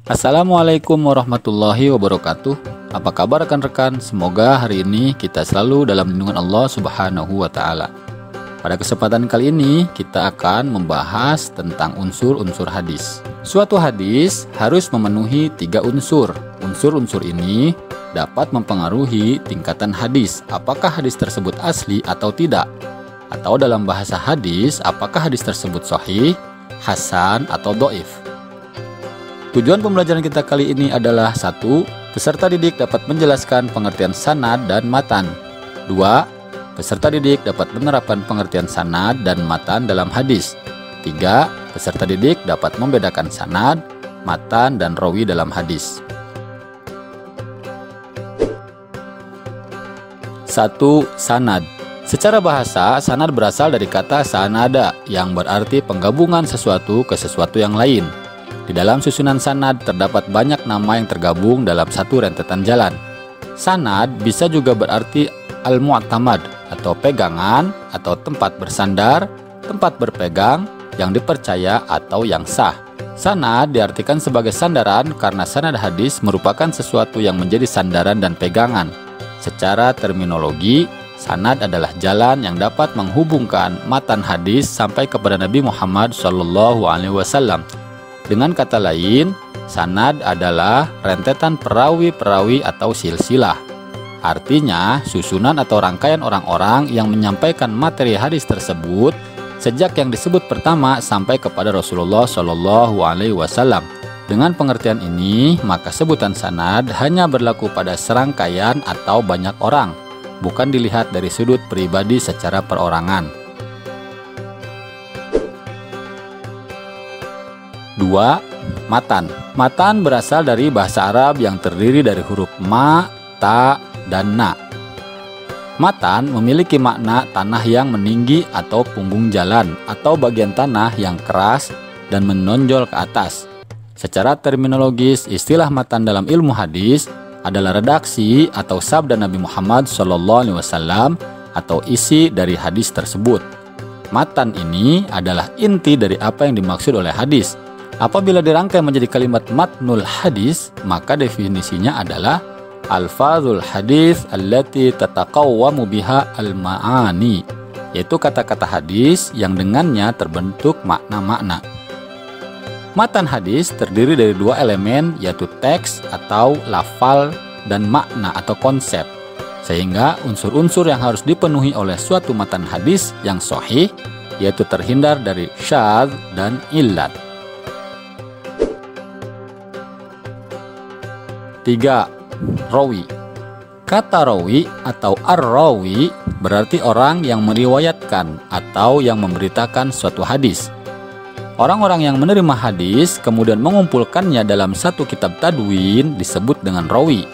Assalamualaikum warahmatullahi wabarakatuh. Apa kabar rekan-rekan? Semoga hari ini kita selalu dalam lindungan Allah Subhanahu wa Ta'ala. Pada kesempatan kali ini kita akan membahas tentang unsur-unsur hadis. Suatu hadis harus memenuhi 3 unsur. Unsur-unsur ini dapat mempengaruhi tingkatan hadis. Apakah hadis tersebut asli atau tidak? Atau dalam bahasa hadis, apakah hadis tersebut sahih, hasan, atau dhaif? Tujuan pembelajaran kita kali ini adalah 1. Peserta didik dapat menjelaskan pengertian sanad dan matan. 2. Peserta didik dapat menerapkan pengertian sanad dan matan dalam hadis. 3. Peserta didik dapat membedakan sanad, matan, dan rawi dalam hadis. 1. Sanad. Secara bahasa, sanad berasal dari kata sanada yang berarti penggabungan sesuatu ke sesuatu yang lain. Di dalam susunan sanad terdapat banyak nama yang tergabung dalam satu rentetan jalan. Sanad bisa juga berarti al-mu'tamad atau pegangan atau tempat bersandar, tempat berpegang, yang dipercaya atau yang sah. Sanad diartikan sebagai sandaran karena sanad hadis merupakan sesuatu yang menjadi sandaran dan pegangan. Secara terminologi, sanad adalah jalan yang dapat menghubungkan matan hadis sampai kepada Nabi Muhammad SAW. Dengan kata lain, sanad adalah rentetan perawi-perawi atau silsilah. Artinya, susunan atau rangkaian orang-orang yang menyampaikan materi hadis tersebut sejak yang disebut pertama sampai kepada Rasulullah SAW. Dengan pengertian ini, maka sebutan sanad hanya berlaku pada serangkaian atau banyak orang, bukan dilihat dari sudut pribadi secara perorangan. 2. Matan. Matan berasal dari bahasa Arab yang terdiri dari huruf ma, ta, dan na. Matan memiliki makna tanah yang meninggi atau punggung jalan atau bagian tanah yang keras dan menonjol ke atas. Secara terminologis, istilah matan dalam ilmu hadis adalah redaksi atau sabda Nabi Muhammad SAW atau isi dari hadis tersebut. Matan ini adalah inti dari apa yang dimaksud oleh hadis. Apabila dirangkai menjadi kalimat matnul hadis, maka definisinya adalah alfazul hadis allati tataqawwamu biha al-ma'ani, yaitu kata-kata hadis yang dengannya terbentuk makna-makna. Matan hadis terdiri dari 2 elemen, yaitu teks atau lafal dan makna atau konsep. Sehingga unsur-unsur yang harus dipenuhi oleh suatu matan hadis yang sahih, yaitu terhindar dari syadz dan illat. 3. Rawi. Kata rawi atau ar-rawi berarti orang yang meriwayatkan atau yang memberitakan suatu hadis. Orang-orang yang menerima hadis kemudian mengumpulkannya dalam satu kitab tadwin disebut dengan rawi.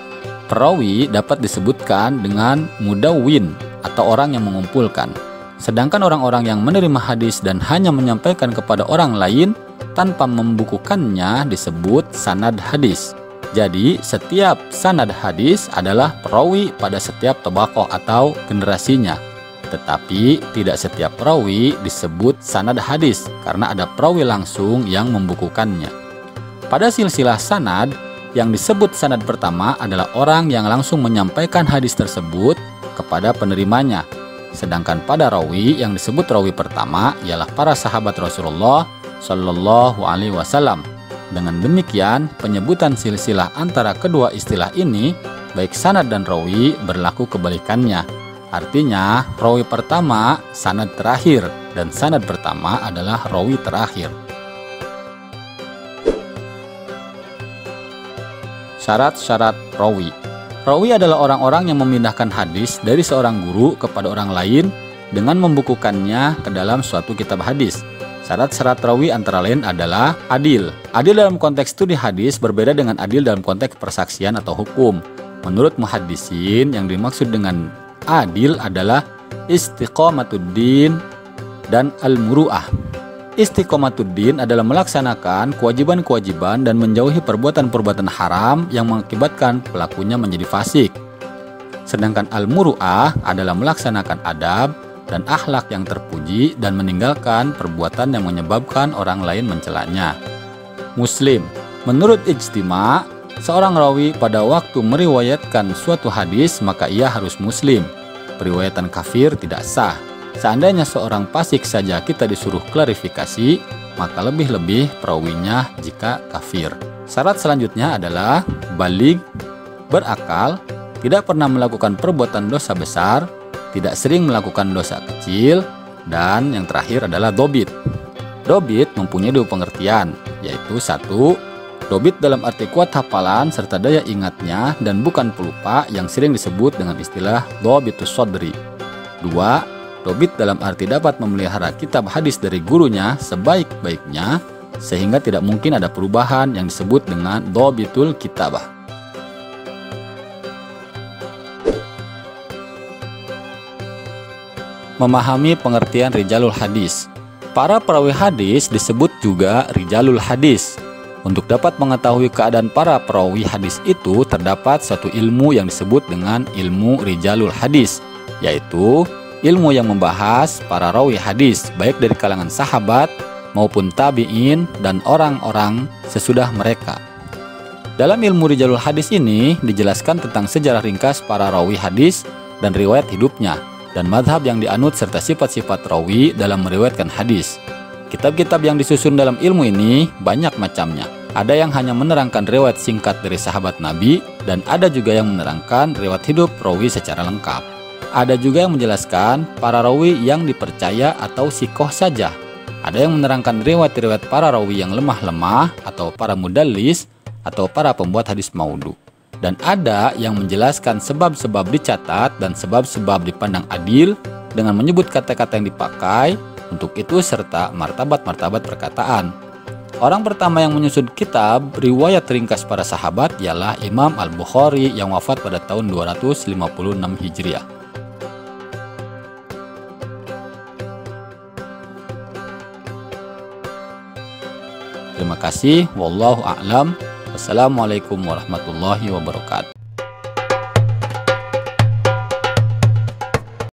Perawi dapat disebutkan dengan mudawwin atau orang yang mengumpulkan. Sedangkan orang-orang yang menerima hadis dan hanya menyampaikan kepada orang lain tanpa membukukannya disebut sanad hadis. Jadi, setiap sanad hadis adalah perawi pada setiap tabaqah atau generasinya. Tetapi, tidak setiap perawi disebut sanad hadis karena ada perawi langsung yang membukukannya. Pada silsilah sanad, yang disebut sanad pertama adalah orang yang langsung menyampaikan hadis tersebut kepada penerimanya. Sedangkan pada rawi, yang disebut rawi pertama ialah para sahabat Rasulullah SAW. Dengan demikian, penyebutan silsilah antara kedua istilah ini, baik sanad dan rawi, berlaku kebalikannya. Artinya, rawi pertama sanad terakhir dan sanad pertama adalah rawi terakhir. Syarat-syarat rawi. Rawi adalah orang-orang yang memindahkan hadis dari seorang guru kepada orang lain dengan membukukannya ke dalam suatu kitab hadis. Syarat-syarat rawi antara lain adalah adil. Adil dalam konteks studi hadis berbeda dengan adil dalam konteks persaksian atau hukum. Menurut muhaddisin, yang dimaksud dengan adil adalah istiqomatuddin dan al-muru'ah. Istiqomatuddin adalah melaksanakan kewajiban-kewajiban dan menjauhi perbuatan-perbuatan haram yang mengakibatkan pelakunya menjadi fasik. Sedangkan al-muru'ah adalah melaksanakan adab dan akhlak yang terpuji dan meninggalkan perbuatan yang menyebabkan orang lain mencelanya. Muslim. Menurut ijtima', seorang rawi pada waktu meriwayatkan suatu hadis maka ia harus muslim. Periwayatan kafir tidak sah. Seandainya seorang fasik saja kita disuruh klarifikasi, maka lebih-lebih perawinya jika kafir. Syarat selanjutnya adalah baligh, berakal, tidak pernah melakukan perbuatan dosa besar, tidak sering melakukan dosa kecil, dan yang terakhir adalah dobit. Dobit mempunyai dua pengertian, yaitu 1. Dobit dalam arti kuat hafalan serta daya ingatnya dan bukan pelupa yang sering disebut dengan istilah dobitus sodri. 2. Dobit dalam arti dapat memelihara kitab hadis dari gurunya sebaik-baiknya sehingga tidak mungkin ada perubahan yang disebut dengan dobitul kitabah. Memahami pengertian rijalul hadis. Para perawi hadis disebut juga rijalul hadis. Untuk dapat mengetahui keadaan para perawi hadis itu terdapat suatu ilmu yang disebut dengan ilmu rijalul hadis, yaitu ilmu yang membahas para rawi hadis baik dari kalangan sahabat maupun tabi'in dan orang-orang sesudah mereka. Dalam ilmu rijalul hadis ini dijelaskan tentang sejarah ringkas para rawi hadis dan riwayat hidupnya dan madhab yang dianut serta sifat-sifat rawi dalam meriwayatkan hadis. Kitab-kitab yang disusun dalam ilmu ini banyak macamnya. Ada yang hanya menerangkan riwayat singkat dari sahabat Nabi dan ada juga yang menerangkan riwayat hidup rawi secara lengkap. Ada juga yang menjelaskan para rawi yang dipercaya atau sikoh saja. Ada yang menerangkan riwayat-riwayat para rawi yang lemah-lemah atau para mudallis atau para pembuat hadis maudhu. Dan ada yang menjelaskan sebab-sebab dicatat dan sebab-sebab dipandang adil dengan menyebut kata-kata yang dipakai untuk itu serta martabat-martabat perkataan. Orang pertama yang menyusun kitab riwayat ringkas para sahabat ialah Imam Al-Bukhari yang wafat pada tahun 256 Hijriah. Terima kasih. Wallahu a'lam. Wassalamualaikum warahmatullahi wabarakatuh.